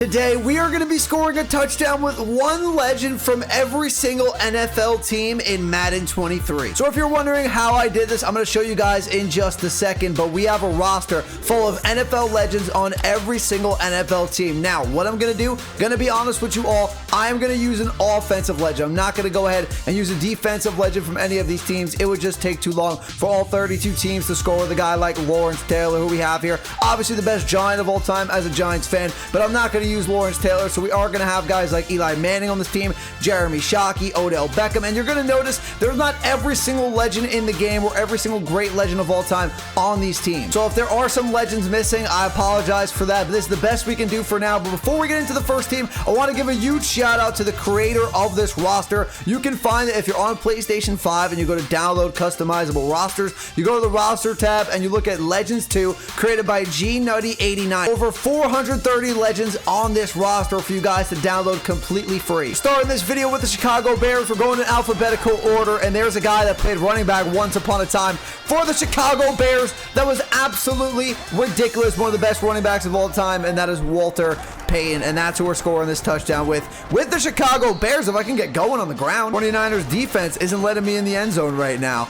Today, we are going to be scoring a touchdown with one legend from every single NFL team in Madden 23. So if you're wondering how I did this, I'm going to show you guys in just a second, but we have a roster full of NFL legends on every single NFL team. Now, what I'm going to do, going to be honest with you all, I am going to use an offensive legend. I'm not going to go ahead and use a defensive legend from any of these teams. It would just take too long for all 32 teams to score with a guy like Lawrence Taylor, who we have here. Obviously, the best Giant of all time as a Giants fan, but I'm not going to use Lawrence Taylor, so we are going to have guys like Eli Manning on this team, Jeremy Shockey, Odell Beckham, and you're going to notice there's not every single legend in the game or every single great legend of all time on these teams. So if there are some legends missing, I apologize for that, but this is the best we can do for now. But before we get into the first team, I want to give a huge shout out to the creator of this roster. You can find it if you're on PlayStation 5 and you go to download customizable rosters. You go to the roster tab and you look at Legends 2, created by GNutty89. Over 430 legends on this roster for you guys to download completely free. Starting this video with the Chicago Bears, we're going in alphabetical order, and there's a guy that played running back once upon a time for the Chicago Bears that was absolutely ridiculous, one of the best running backs of all time, and that is Walter Payton, and that's who we're scoring this touchdown with the Chicago Bears. If I can get going on the ground. 49ers defense isn't letting me in the end zone right now.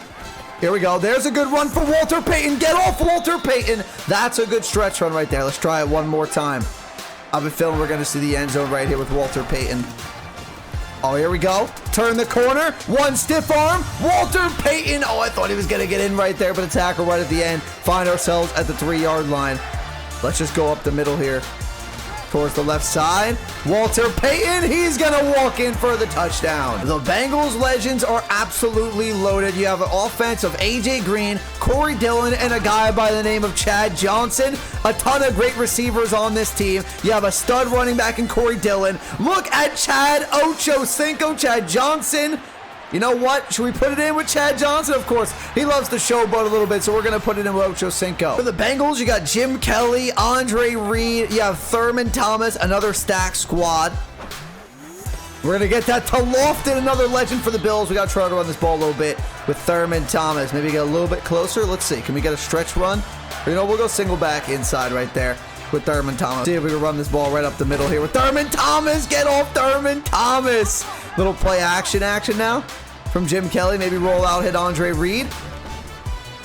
Here we go. There's a good run for Walter Payton. Get off Walter Payton. That's a good stretch run right there. Let's try it one more time. I've been feeling we're going to see the end zone right here with Walter Payton. Oh, here we go. Turn the corner. One stiff arm. Walter Payton. Oh, I thought he was going to get in right there, but a tackle right at the end. Find ourselves at the 3-yard line. Let's just go up the middle here. Towards the left side. Walter Payton, he's going to walk in for the touchdown. The Bengals legends are absolutely loaded. You have an offense of AJ Green, Corey Dillon, and a guy by the name of Chad Johnson. A ton of great receivers on this team. You have a stud running back in Corey Dillon. Look at Chad Ochocinco, Chad Johnson. You know what? Should we put it in with Chad Johnson? Of course, he loves to showboat a little bit, so we're going to put it in with Ochocinco. For the Bengals, you got Jim Kelly, Andre Reed, you have Thurman Thomas, another stacked squad. We're going to get that to Lofton, another legend for the Bills. We got to try to run this ball a little bit with Thurman Thomas. Maybe get a little bit closer. Let's see. Can we get a stretch run? Or, you know, we'll go single back inside right there with Thurman Thomas. See if we can run this ball right up the middle here with Thurman Thomas. Get off Thurman Thomas. Little play action now from Jim Kelly. Maybe roll out, hit Andre Reed.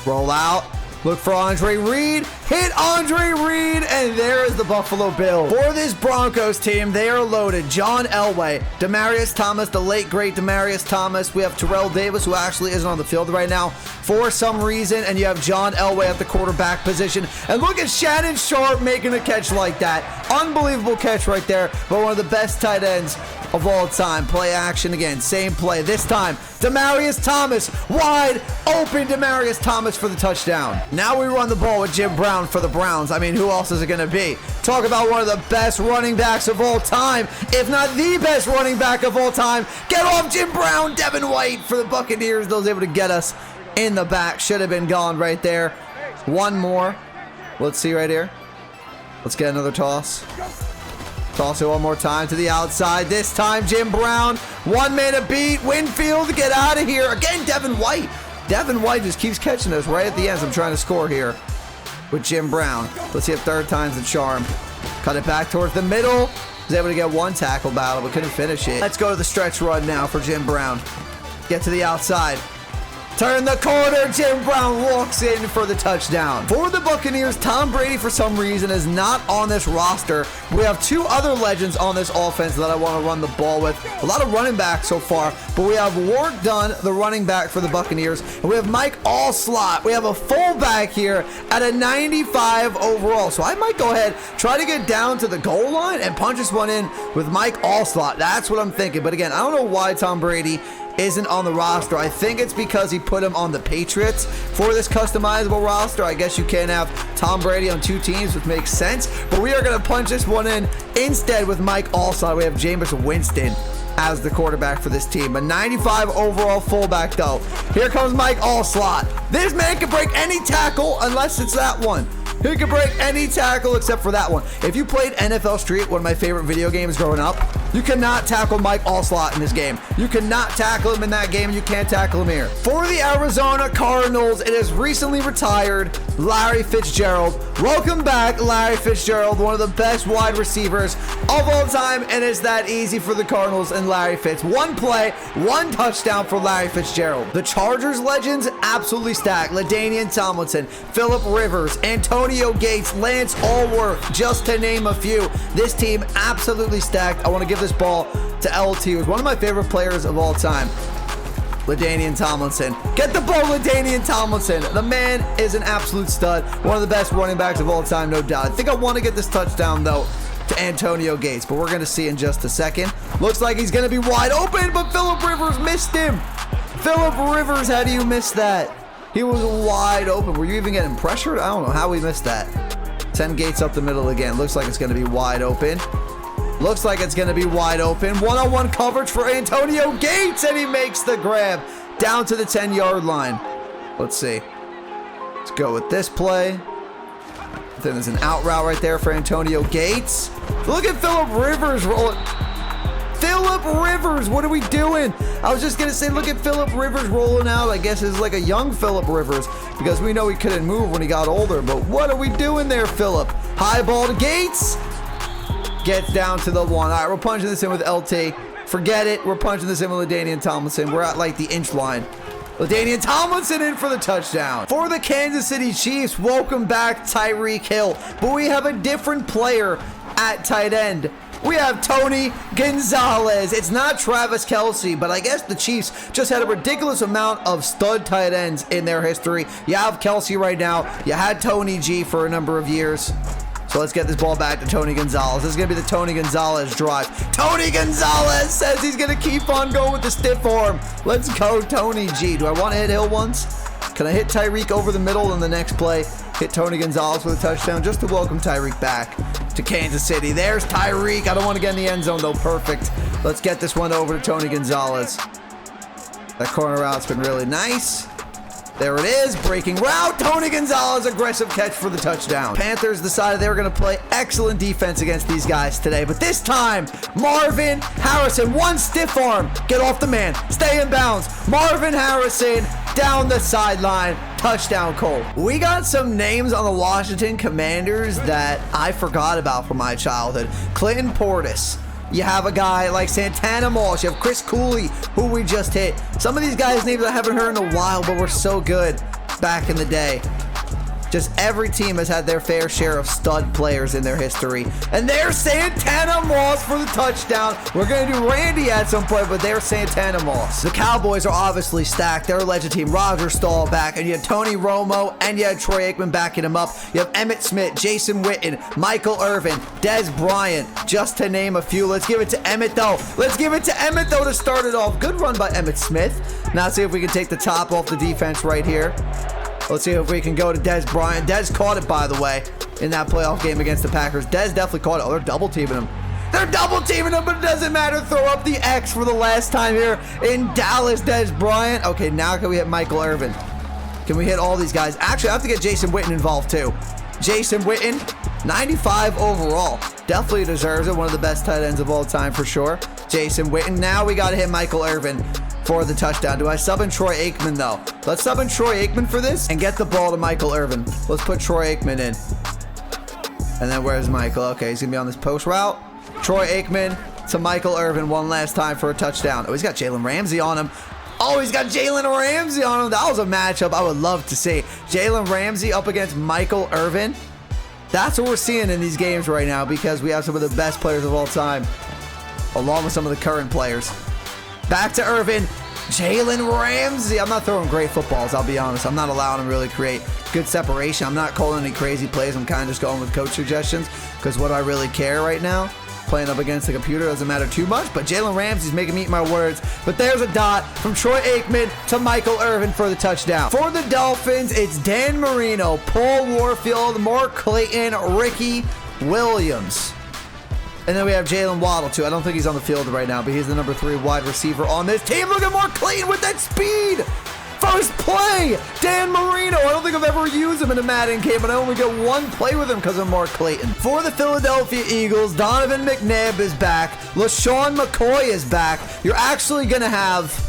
Roll out. Look for Andre Reed. Hit Andre Reed. And there is the Buffalo Bills. For this Broncos team, they are loaded. John Elway, Demaryius Thomas, the late great Demaryius Thomas. We have Terrell Davis, who actually isn't on the field right now for some reason. And you have John Elway at the quarterback position. And look at Shannon Sharp making a catch like that. Unbelievable catch right there. But one of the best tight ends of all time. Play action again. Same play. This time, Demaryius Thomas. Wide open Demaryius Thomas for the touchdown. Now we run the ball with Jim Brown for the Browns. I mean, who else is it going to be? Talk about one of the best running backs of all time, if not the best running back of all time. Get off Jim Brown. Devin White for the Buccaneers. Those able to get us in the back. Should have been gone right there. One more. Let's see right here. Let's get another toss. Toss it one more time to the outside. This time, Jim Brown. 1 minute beat. Winfield, get out of here. Again, Devin White. Devin White just keeps catching us right at the end. So I'm trying to score here with Jim Brown. Let's see if third time's the charm. Cut it back towards the middle. Was able to get one tackle battle, but couldn't finish it. Let's go to the stretch run now for Jim Brown. Get to the outside. Turn the corner. Jim Brown walks in for the touchdown. For the Buccaneers, Tom Brady, for some reason, is not on this roster. We have two other legends on this offense that I want to run the ball with. A lot of running backs so far, but we have Ward Dunn, the running back for the Buccaneers, and we have Mike Allslott. We have a fullback here at a 95 overall. So I might go ahead, try to get down to the goal line and punch this one in with Mike Allslott. That's what I'm thinking. But again, I don't know why Tom Brady isn't on the roster. I think it's because he put him on the Patriots for this customizable roster. I guess you can't have Tom Brady on two teams, which makes sense. But we are going to punch this one in instead with Mike Allstott. We have Jameis Winston as the quarterback for this team. A 95 overall fullback, though. Here comes Mike Allslott. This man can break any tackle unless it's that one. He can break any tackle except for that one. If you played NFL Street, one of my favorite video games growing up, you cannot tackle Mike Allslott in this game. You cannot tackle him in that game. You can't tackle him here. For the Arizona Cardinals, it is recently retired Larry Fitzgerald. Welcome back, Larry Fitzgerald, one of the best wide receivers of all time, and it's that easy for the Cardinals and Larry Fitz. One play, one touchdown for Larry Fitzgerald. The Chargers legends absolutely stacked. LaDainian Tomlinson, Phillip Rivers, Antonio Gates, Lance Allworth, just to name a few. This team absolutely stacked. I want to give this ball to LT, who's one of my favorite players of all time. LaDainian Tomlinson. Get the ball, LaDainian Tomlinson. The man is an absolute stud. One of the best running backs of all time, no doubt. I think I want to get this touchdown, though, to Antonio Gates, but we're going to see in just a second. Looks like he's going to be wide open, but Phillip Rivers missed him. Phillip Rivers, how do you miss that? He was wide open. Were you even getting pressured? I don't know how we missed that. 10 Gates up the middle again. Looks like it's going to be wide open. Looks like it's going to be wide open. One-on-one coverage for Antonio Gates, and he makes the grab down to the 10-yard line. Let's see. Let's go with this play. Then there's an out route right there for Antonio Gates. Look at Phillip Rivers rolling. Phillip Rivers, what are we doing? I was just going to say, look at Phillip Rivers rolling out. I guess it's like a young Phillip Rivers because we know he couldn't move when he got older. But what are we doing there, Phillip? High ball to Gates. Gets down to the 1. All right, we're punching this in with LT. Forget it. We're punching this in with LaDainian Tomlinson. We're at like the inch line. LaDainian Tomlinson in for the touchdown. For the Kansas City Chiefs, welcome back Tyreek Hill. But we have a different player at tight end. We have Tony Gonzalez. It's not Travis Kelce, but I guess the Chiefs just had a ridiculous amount of stud tight ends in their history. You have Kelce right now. You had Tony G for a number of years. So let's get this ball back to Tony Gonzalez. This is going to be the Tony Gonzalez drive. Tony Gonzalez says he's going to keep on going with the stiff arm. Let's go, Tony G. Do I want to hit Hill once? Can I hit Tyreek over the middle in the next play? Hit Tony Gonzalez with a touchdown just to welcome Tyreek back to Kansas City. There's Tyreek. I don't want to get in the end zone, though. Perfect. Let's get this one over to Tony Gonzalez. That corner route's been really nice. There it is, breaking route. Tony Gonzalez, aggressive catch for the touchdown. Panthers decided they were going to play excellent defense against these guys today, but this time, Marvin Harrison, one stiff arm. Get off the man. Stay in bounds. Marvin Harrison down the sideline. Touchdown, Cole. We got some names on the Washington Commanders that I forgot about from my childhood. Clinton Portis. You have a guy like Santana Moss. You have Chris Cooley, who we just hit. Some of these guys' names I haven't heard in a while, but were so good back in the day. Just every team has had their fair share of stud players in their history. And there's Santana Moss for the touchdown. We're going to do Randy at some point, but there's Santana Moss. The Cowboys are obviously stacked. They're a legend team. Roger Stahl back, and you had Tony Romo, and you had Troy Aikman backing him up. You have Emmitt Smith, Jason Witten, Michael Irvin, Dez Bryant, just to name a few. Let's give it to Emmitt, though. Let's give it to Emmitt, though, to start it off. Good run by Emmitt Smith. Now see if we can take the top off the defense right here. Let's see if we can go to Dez Bryant. Dez caught it, by the way, in that playoff game against the Packers. Dez definitely caught it. Oh, they're double teaming him. They're double teaming him, but it doesn't matter. Throw up the X for the last time here in Dallas, Dez Bryant. Okay, now can we hit Michael Irvin? Can we hit all these guys? Actually, I have to get Jason Witten involved, too. Jason Witten, 95 overall. Definitely deserves it. One of the best tight ends of all time, for sure. Jason Witten. Now we got to hit Michael Irvin for the touchdown. Do I sub in Troy Aikman, though? Let's sub in Troy Aikman for this and get the ball to Michael Irvin. Let's put Troy Aikman in. And then where's Michael? Okay, he's going to be on this post route. Troy Aikman to Michael Irvin one last time for a touchdown. Oh, he's got Jalen Ramsey on him. Oh, he's got Jalen Ramsey on him. That was a matchup I would love to see. Jalen Ramsey up against Michael Irvin. That's what we're seeing in these games right now because we have some of the best players of all time along with some of the current players. Back to Irvin. Jalen Ramsey. I'm not throwing great footballs, I'll be honest. I'm not allowing him to really create good separation. I'm not calling any crazy plays. I'm kind of just going with coach suggestions because what do I really care right now? Playing up against the computer doesn't matter too much, but Jalen Ramsey's making me eat my words. But there's a dot from Troy Aikman to Michael Irvin for the touchdown. For the Dolphins, it's Dan Marino, Paul Warfield, Mark Clayton, Ricky Williams. And then we have Jalen Waddle, too. I don't think he's on the field right now, but he's the number 3 wide receiver on this team. Look at Mark Clayton with that speed. First play, Dan Marino. I don't think I've ever used him in a Madden game, but I only get one play with him because of Mark Clayton. For the Philadelphia Eagles, Donovan McNabb is back. LaShawn McCoy is back. You're actually going to have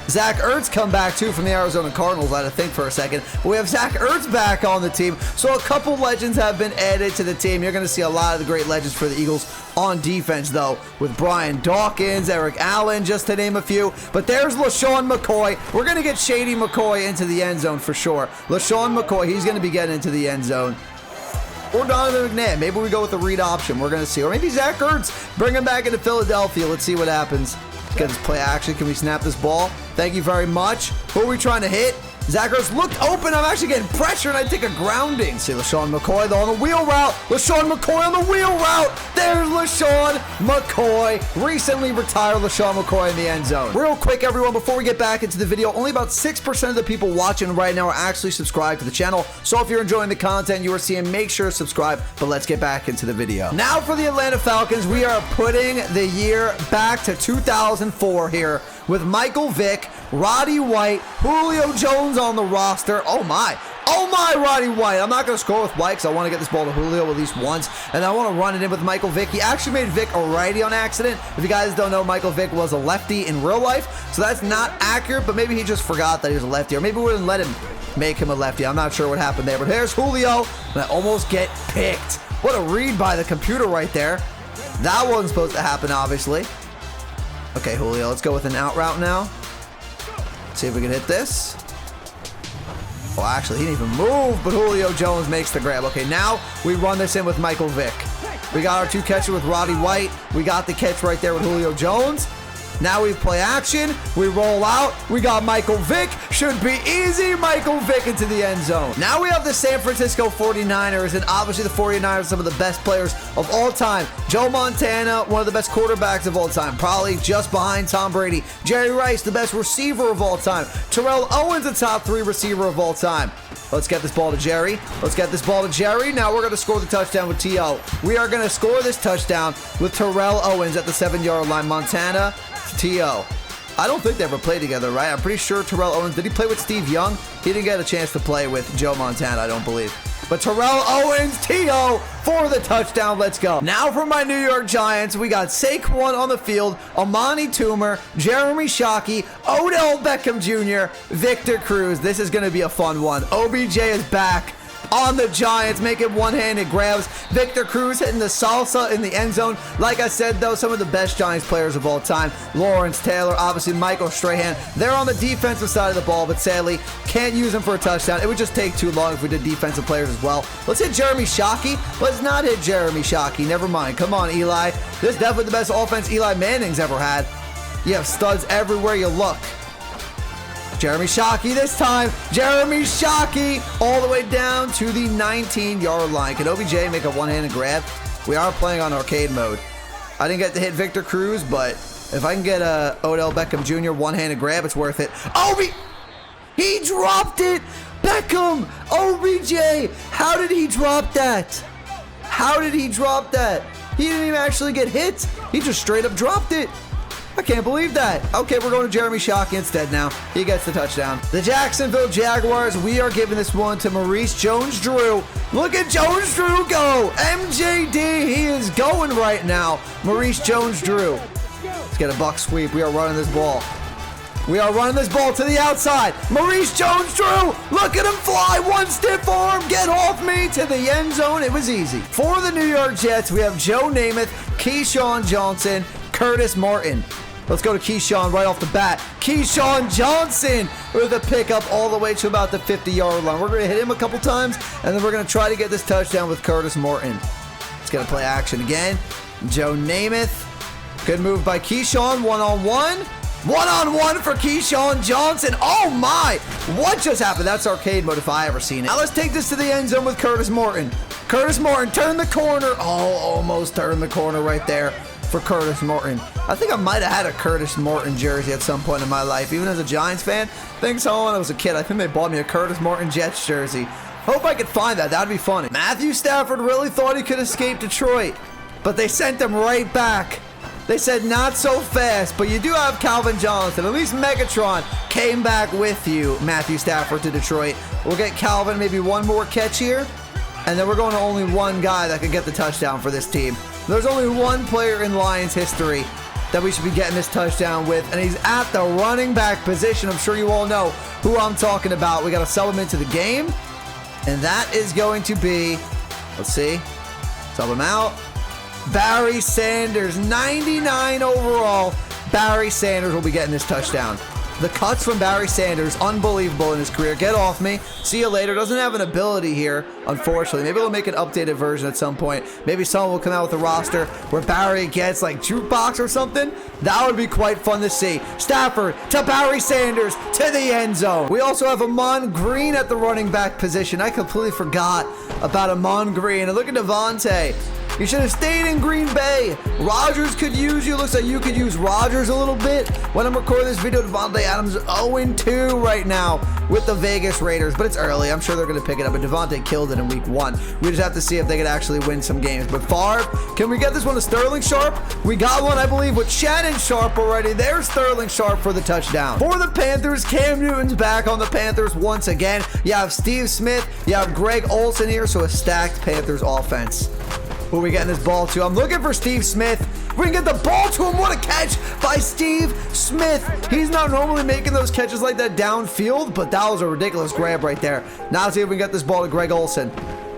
Zach Ertz come back too from the Arizona Cardinals. I had to think for a second. But we have Zach Ertz back on the team. So a couple legends have been added to the team. You're going to see a lot of the great legends for the Eagles on defense, though, with Brian Dawkins, Eric Allen, just to name a few. But there's LaShawn McCoy. We're going to get Shady McCoy into the end zone for sure. LaShawn McCoy, he's going to be getting into the end zone. Or Donovan McNabb. Maybe we go with the read option. We're going to see. Or maybe Zach Ertz. Bring him back into Philadelphia. Let's see what happens. Get this play action. Can we snap this ball? Thank you very much. Who are we trying to hit? Zach Ertz looked open. I'm actually getting pressure, and I take a grounding. See LaShawn McCoy, though, on the wheel route. LaShawn McCoy on the wheel route. There's LaShawn McCoy. Recently retired LaShawn McCoy in the end zone. Real quick, everyone, before we get back into the video, only about 6% of the people watching right now are actually subscribed to the channel. So if you're enjoying the content you are seeing, make sure to subscribe. But let's get back into the video. Now for the Atlanta Falcons, we are putting the year back to 2004 here with Michael Vick, Roddy White, Julio Jones on the roster. Oh my, Roddy White. I'm not going to score with White because I want to get this ball to Julio at least once, and I want to run it in with Michael Vick. He actually made Vick a righty on accident. If you guys don't know, Michael Vick was a lefty in real life, so that's not accurate, but maybe he just forgot that he was a lefty, or maybe we wouldn't let him make him a lefty. I'm not sure what happened there, but here's Julio, and I almost get picked. What a read by the computer right there. That wasn't supposed to happen, obviously. Okay, Julio, let's go with an out route now. See if we can hit this. Oh, actually, he didn't even move, but Julio Jones makes the grab. Okay, now we run this in with Michael Vick. We got our two catches with Roddy White. We got the catch right there with Julio Jones. Now we play action. We roll out. We got Michael Vick. Should be easy. Michael Vick into the end zone. Now we have the San Francisco 49ers, and obviously the 49ers, some of the best players of all time. Joe Montana, one of the best quarterbacks of all time, probably just behind Tom Brady. Jerry Rice, the best receiver of all time. Terrell Owens, a top 3 receiver of all time. Let's get this ball to Jerry. Let's get this ball to Jerry. Now we're going to score the touchdown with T.O. We are going to score this touchdown with Terrell Owens at the 7-yard line. Montana, T.O. I don't think they ever played together, right? I'm pretty sure Terrell Owens, did he play with Steve Young? He didn't get a chance to play with Joe Montana, I don't believe. But Terrell Owens, T.O. for the touchdown. Let's go. Now for my New York Giants, we got Saquon on the field, Amani Toomer, Jeremy Shockey, Odell Beckham Jr., Victor Cruz. This is going to be a fun one. OBJ is back on the Giants, making one-handed grabs. Victor Cruz hitting the salsa in the end zone. Like I said, though, some of the best Giants players of all time. Lawrence Taylor, obviously Michael Strahan. They're on the defensive side of the ball, but sadly, can't use them for a touchdown. It would just take too long if we did defensive players as well. Let's hit Jeremy Shockey. Let's not hit Jeremy Shockey. Never mind. Come on, Eli. This is definitely the best offense Eli Manning's ever had. You have studs everywhere you look. Jeremy Shockey this time. Jeremy Shockey all the way down to the 19-yard line. Can OBJ make a one-handed grab? We are playing on arcade mode. I didn't get to hit Victor Cruz, but if I can get a Odell Beckham Jr. one-handed grab, it's worth it. He dropped it. Beckham, OBJ. How did he drop that? How did he drop that? He didn't even actually get hit. He just straight up dropped it. I can't believe that. Okay, we're going to Jeremy Shockey instead now. He gets the touchdown. The Jacksonville Jaguars, we are giving this one to Maurice Jones-Drew. Look at Jones-Drew go. MJD, he is going right now. Maurice Jones-Drew. Let's get a buck sweep. We are running this ball. We are running this ball to the outside. Maurice Jones-Drew, look at him fly. One stiff arm, get off me to the end zone. It was easy. For the New York Jets, we have Joe Namath, Keyshawn Johnson, Curtis Martin. Let's go to Keyshawn right off the bat. Keyshawn Johnson with a pickup all the way to about the 50-yard line. We're going to hit him a couple times, and then we're going to try to get this touchdown with Curtis Martin. Let's get a play action again. Joe Namath. Good move by Keyshawn. One-on-one. One-on-one for Keyshawn Johnson. Oh, my. What just happened? That's arcade mode if I ever seen it. Now let's take this to the end zone with Curtis Martin. Curtis Martin, turn the corner. Oh, almost turned the corner right there for Curtis Martin. I think I might have had a Curtis Martin jersey at some point in my life, even as a Giants fan. I think so when I was a kid. I think they bought me a Curtis Martin Jets jersey. Hope I could find that. That'd be funny. Matthew Stafford really thought he could escape Detroit, but they sent him right back They said not so fast, but you do have Calvin Johnson. At least Megatron came back with you, Matthew Stafford, to Detroit. We'll get Calvin maybe one more catch here, and then we're going to only one guy that can get the touchdown for this team. There's only one player in Lions history that we should be getting this touchdown with, and he's at the running back position. I'm sure you all know who I'm talking about. We got to sub him into the game, and that is going to be, let's see, sub him out. Barry Sanders, 99 overall. Barry Sanders will be getting this touchdown. The cuts from Barry Sanders, unbelievable in his career. Get off me. See you later. Doesn't have an ability here, unfortunately. Maybe they'll make an updated version at some point. Maybe someone will come out with a roster where Barry gets like jukebox or something. That would be quite fun to see. Stafford to Barry Sanders to the end zone. We also have Amon Green at the running back position. I completely forgot about Amon Green. And look at DAVANTAE. You should have stayed in Green Bay. Rodgers could use you. Looks like you could use Rodgers a little bit. When I'm recording this video, Davante Adams 0-2 right now with the Vegas Raiders. But it's early. I'm sure they're going to pick it up. But Davante killed it in week 1. We just have to see if they could actually win some games. But Favre, can we get this one to Sterling Sharp? We got one, I believe, with Shannon Sharp already. There's Sterling Sharp for the touchdown. For the Panthers, Cam Newton's back on the Panthers once again. You have Steve Smith. You have Greg Olsen here. So a stacked Panthers offense. Who are we getting this ball to? I'm looking for Steve Smith. We can get the ball to him. What a catch by Steve Smith. He's not normally making those catches like that downfield, but that was a ridiculous grab right there. Now let's see if we can get this ball to Greg Olsen.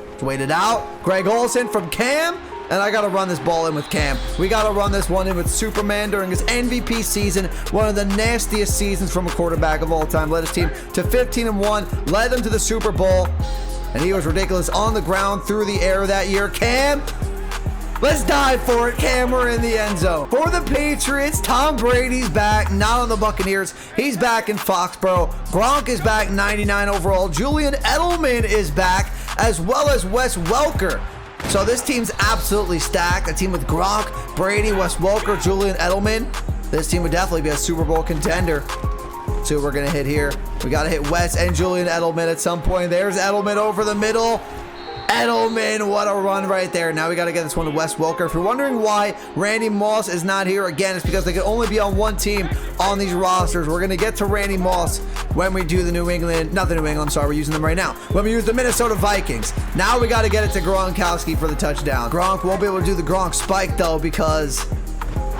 Let's wait it out. Greg Olsen from Cam. And I got to run this ball in with Cam. We got to run this one in with Superman during his MVP season. One of the nastiest seasons from a quarterback of all time. Led his team to 15-1. Led them to the Super Bowl. And he was ridiculous on the ground, through the air that year. Cam, let's dive for it. Cam, we're in the end zone. For the Patriots, Tom Brady's back, not on the Buccaneers. He's back in Foxborough. Gronk is back, 99 overall. Julian Edelman is back, as well as Wes Welker. So this team's absolutely stacked. A team with Gronk, Brady, Wes Welker, Julian Edelman. This team would definitely be a Super Bowl contender. See what we're going to hit here. We got to hit Wes and Julian Edelman at some point. There's Edelman over the middle. Edelman, what a run right there. Now we got to get this one to Wes Welker. If you're wondering why Randy Moss is not here again, it's because they can only be on one team on these rosters. We're going to get to Randy Moss when we do the New England, not the New England, I'm sorry, we're using them right now. When we use the Minnesota Vikings. Now we got to get it to Gronkowski for the touchdown. Gronk won't be able to do the Gronk spike though because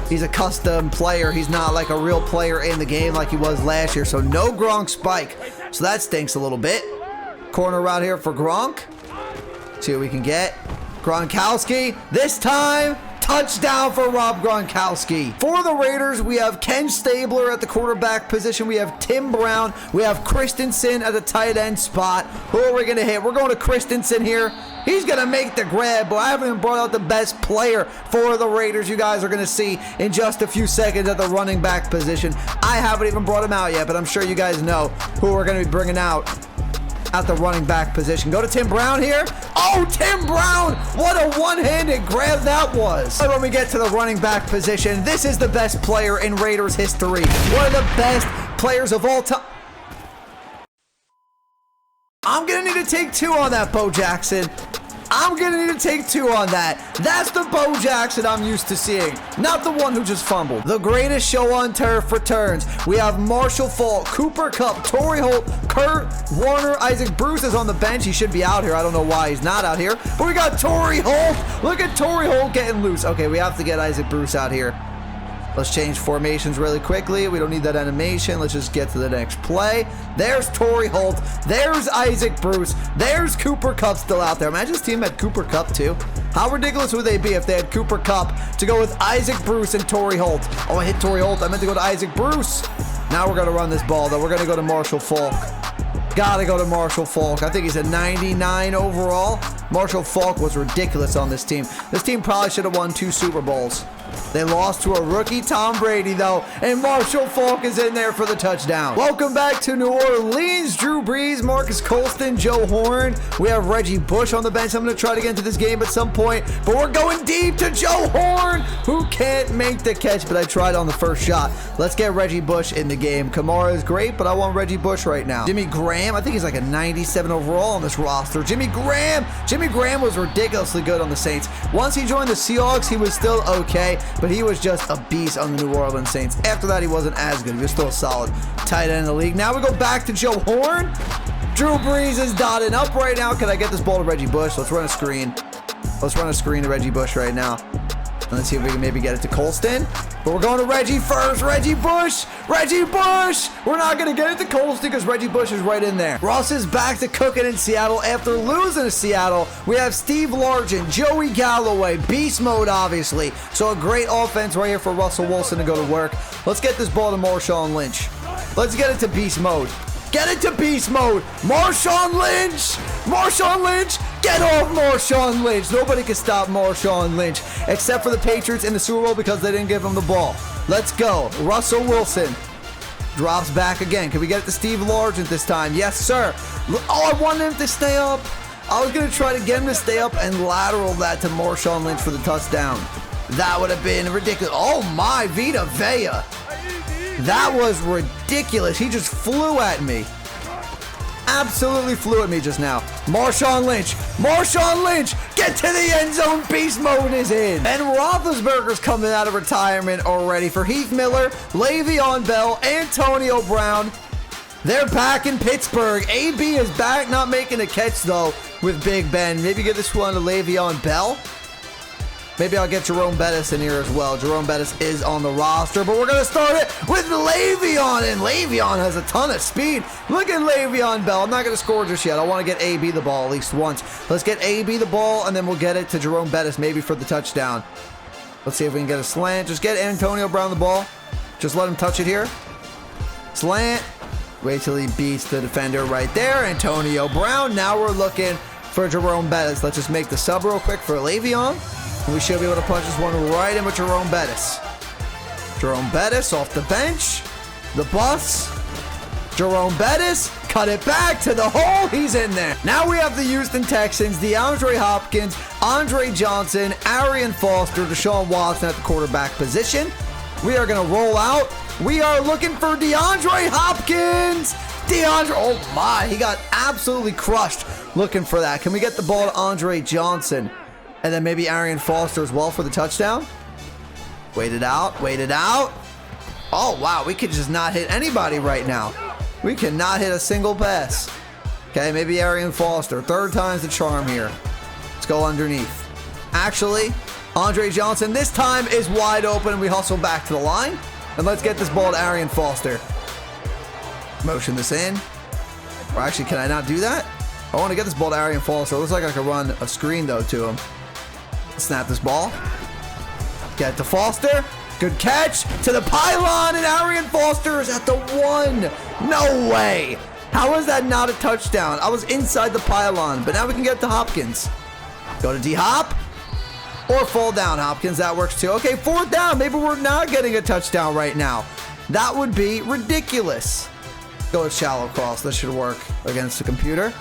he's a custom player. He's not like a real player in the game like he was last year. So no Gronk spike. So that stinks a little bit. Corner route here for Gronk. See what we can get. Gronkowski. This time, touchdown for Rob Gronkowski. For the Raiders, we have Ken Stabler at the quarterback position. We have Tim Brown. We have Christensen at the tight end spot. Who are we going to hit? We're going to Christensen here. He's going to make the grab, but I haven't even brought out the best player for the Raiders. You guys are going to see in just a few seconds at the running back position. I haven't even brought him out yet, but I'm sure you guys know who we're going to be bringing out at the running back position. Go to Tim Brown here. Oh, Tim Brown! What a one-handed grab that was. And when we get to the running back position, this is the best player in Raiders history. One of the best players of all time. I'm going to need to take 2 on that, Bo Jackson. I'm going to need to take 2 on that. That's the Bo Jackson I'm used to seeing, not the one who just fumbled. The greatest show on turf returns. We have Marshall Faulk, Cooper Kupp, Torrey Holt, Kurt Warner, Isaac Bruce is on the bench. He should be out here. I don't know why he's not out here. But we got Torrey Holt. Look at Torrey Holt getting loose. Okay, we have to get Isaac Bruce out here. Let's change formations really quickly. We don't need that animation. Let's just get to the next play. There's Torrey Holt. There's Isaac Bruce. There's Cooper Kupp still out there. Imagine this team had Cooper Kupp too. How ridiculous would they be if they had Cooper Kupp to go with Isaac Bruce and Torrey Holt? Oh, I hit Torrey Holt. I meant to go to Isaac Bruce. Now we're going to run this ball, though. We're going to go to Marshall Faulk. Gotta go to Marshall Faulk. I think he's a 99 overall. Marshall Faulk was ridiculous on this team. This team probably should have won 2 Super Bowls. They lost to a rookie Tom Brady, though, and Marshall Faulk is in there for the touchdown. Welcome back to New Orleans. Drew Brees, Marcus Colston, Joe Horn. We have Reggie Bush on the bench. I'm going to try to get into this game at some point, but we're going deep to Joe Horn, who can't make the catch, but I tried on the first shot. Let's get Reggie Bush in the game. Kamara is great, but I want Reggie Bush right now. Jimmy Graham, I think he's like a 97 overall on this roster. Jimmy Graham was ridiculously good on the Saints. Once he joined the Seahawks, he was still okay, but he was just a beast on the New Orleans Saints. After that, he wasn't as good. He was still a solid tight end in the league. Now we go back to Joe Horn. Drew Brees is dotting up right now. Can I get this ball to Reggie Bush? Let's run a screen. Let's run a screen to Reggie Bush right now. And let's see if we can maybe get it to Colston. But we're going to Reggie first. Reggie Bush. Reggie Bush. We're not going to get it to Colston because Reggie Bush is right in there. Russ is back to cooking in Seattle. After losing to Seattle, we have Steve Largent, Joey Galloway, beast mode, obviously. So a great offense right here for Russell Wilson to go to work. Let's get this ball to Marshawn Lynch. Let's get it to beast mode. Get it to beast mode. Marshawn Lynch. Marshawn Lynch. Get off Marshawn Lynch. Nobody can stop Marshawn Lynch except for the Patriots in the Super Bowl because they didn't give him the ball. Let's go. Russell Wilson drops back again. Can we get it to Steve Largent this time? Yes, sir. Oh, I wanted him to stay up. I was going to try to get him to stay up and lateral that to Marshawn Lynch for the touchdown. That would have been ridiculous. Oh, my. Vita Vea. That was ridiculous. He just flew at me. Absolutely flew at me just now. Marshawn Lynch. Marshawn Lynch. Get to the end zone. Beast mode is in. And Roethlisberger's coming out of retirement already for Heath Miller, Le'Veon Bell, Antonio Brown. They're back in Pittsburgh. AB is back, not making a catch, though, with Big Ben. Maybe get this one to Le'Veon Bell. Maybe I'll get Jerome Bettis in here as well. Jerome Bettis is on the roster, but we're going to start it with Le'Veon, and Le'Veon has a ton of speed. Look at Le'Veon Bell. I'm not going to score just yet. I want to get AB the ball at least once. Let's get AB the ball, and then we'll get it to Jerome Bettis maybe for the touchdown. Let's see if we can get a slant. Just get Antonio Brown the ball. Just let him touch it here. Slant. Wait till he beats the defender right there. Antonio Brown. Now we're looking for Jerome Bettis. Let's just make the sub real quick for Le'Veon. We should be able to punch this one right in with Jerome Bettis. Jerome Bettis off the bench. The bus. Jerome Bettis. Cut it back to the hole. He's in there. Now we have the Houston Texans. DeAndre Hopkins. Andre Johnson. Arian Foster. Deshaun Watson at the quarterback position. We are going to roll out. We are looking for DeAndre Hopkins. DeAndre. Oh my. He got absolutely crushed looking for that. Can we get the ball to Andre Johnson? And then maybe Arian Foster as well for the touchdown. Wait it out. Wait it out. Oh, wow. We could just not hit anybody right now. We cannot hit a single pass. Okay, maybe Arian Foster. Third time's the charm here. Let's go underneath. Actually, Andre Johnson this time is wide open. We hustle back to the line. And let's get this ball to Arian Foster. Motion this in. Or actually, can I not do that? I want to get this ball to Arian Foster. It looks like I could run a screen, though, to him. Snap this ball. Get to Foster. Good catch to the pylon, and Arian Foster is at the 1. No way. How is that not a touchdown? I was inside the pylon, but now we can get to Hopkins. Go to D-Hop. Or fall down, Hopkins. That works too. Okay, 4th down. Maybe we're not getting a touchdown right now. That would be ridiculous. Go with shallow cross. This should work against the computer.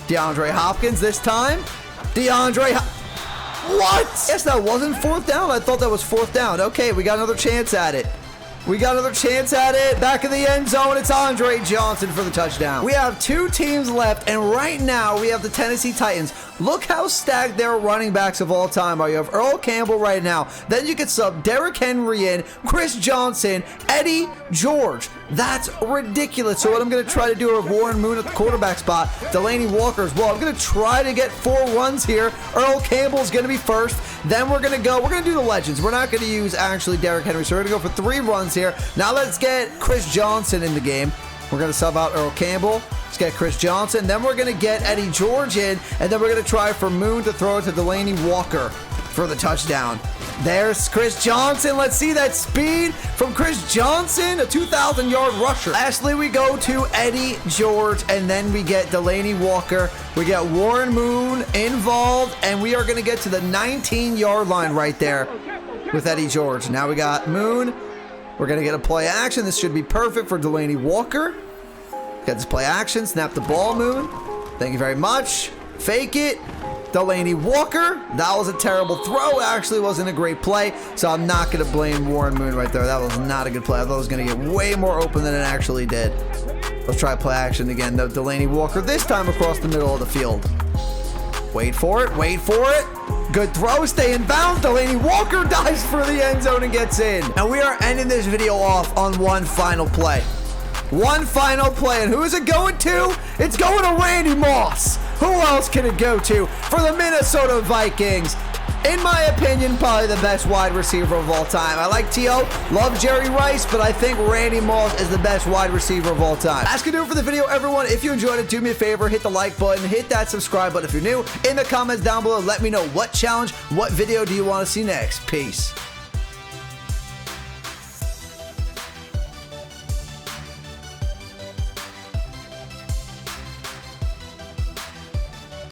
DeAndre Hopkins this time. What? Yes, that wasn't 4th down. I thought that was 4th down. Okay, we got another chance at it. We got another chance at it. Back in the end zone, it's Andre Johnson for the touchdown. We have 2 teams left, and right now we have the Tennessee Titans. Look how stacked their running backs of all time are. You have Earl Campbell right now. Then you can sub Derrick Henry in, Chris Johnson, Eddie George. That's ridiculous. So what I'm going to try to do is Warren Moon at the quarterback spot, Delaney Walker as well. I'm going to try to get 4 runs here. Earl Campbell's going to be first. Then we're going to do the legends. We're not going to use actually Derrick Henry. So we're going to go for 3 runs here. Now let's get Chris Johnson in the game. We're going to sub out Earl Campbell. Let's get Chris Johnson. Then we're going to get Eddie George in. And then we're going to try for Moon to throw it to Delaney Walker for the touchdown. There's Chris Johnson. Let's see that speed from Chris Johnson, a 2,000-yard rusher. Lastly, we go to Eddie George, and then we get Delaney Walker. We get Warren Moon involved, and we are going to get to the 19-yard line right there with Eddie George. Now we got Moon. We're going to get a play action. This should be perfect for Delaney Walker. Get this play action. Snap the ball, Moon. Thank you very much. Fake it. Delaney Walker. That was a terrible throw. It actually wasn't a great play, so I'm not going to blame Warren Moon right there. That was not a good play. I thought it was going to get way more open than it actually did. Let's try play action again, though. Delaney Walker, this time across the middle of the field. Wait for it. Wait for it. Good throw. Stay in bounds. Delaney Walker dives for the end zone and gets in. And we are ending this video off on one final play. One final play. And who is it going to? It's going to Randy Moss. Who else can it go to for the Minnesota Vikings? In my opinion, probably the best wide receiver of all time. I like T.O., love Jerry Rice, but I think Randy Moss is the best wide receiver of all time. That's going to do it for the video, everyone. If you enjoyed it, do me a favor, hit the like button, hit that subscribe button if you're new. In the comments down below, let me know what challenge, what video do you want to see next. Peace.